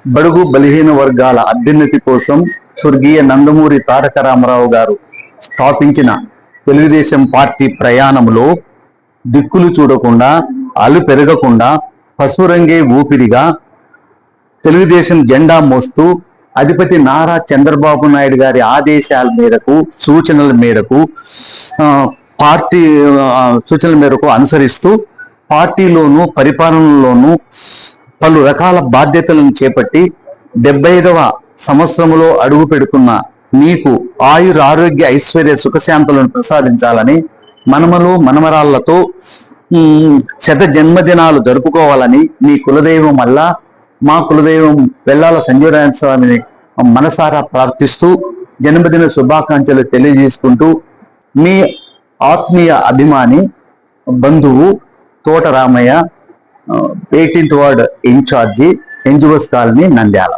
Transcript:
బడుగు బలహీన వర్గాల అభ్యున్నతి కోసం స్వర్గీయ నందమూరి తారక రామారావు గారు స్థాపించిన తెలుగుదేశం పార్టీ ప్రయాణంలో దిక్కులు చూడకుండా, అలు పెరగకుండా, పసుపు రంగే ఊపిరిగా తెలుగుదేశం జెండా మోస్తూ అధిపతి నారా చంద్రబాబు నాయుడు గారి ఆదేశాల మేరకు, సూచనల మేరకు అనుసరిస్తూ పార్టీలోను పరిపాలనలోను పలు రకాల బాధ్యతలను చేపట్టి 75వ సంవత్సరంలో అడుగు పెడుతున్న మీకు ఆయుర ఆరోగ్య ఐశ్వర్య సుఖశాంతులను ప్రసాదించాలని, మనమలు మనమరాళ్లతో శత జన్మదినాలు జరుపుకోవాలని మీ కులదైవం వల్ల మా కులదైవం వెల్లాల సంజీవరాయ స్వామిని మనసారా ప్రార్థిస్తూ జన్మదిన శుభాకాంక్షలు తెలియజేసుకుంటూ మీ ఆత్మీయ అభిమాని బంధువు Thota Ramaiah, 18th ward in charge, NGOs colony, Nandyal.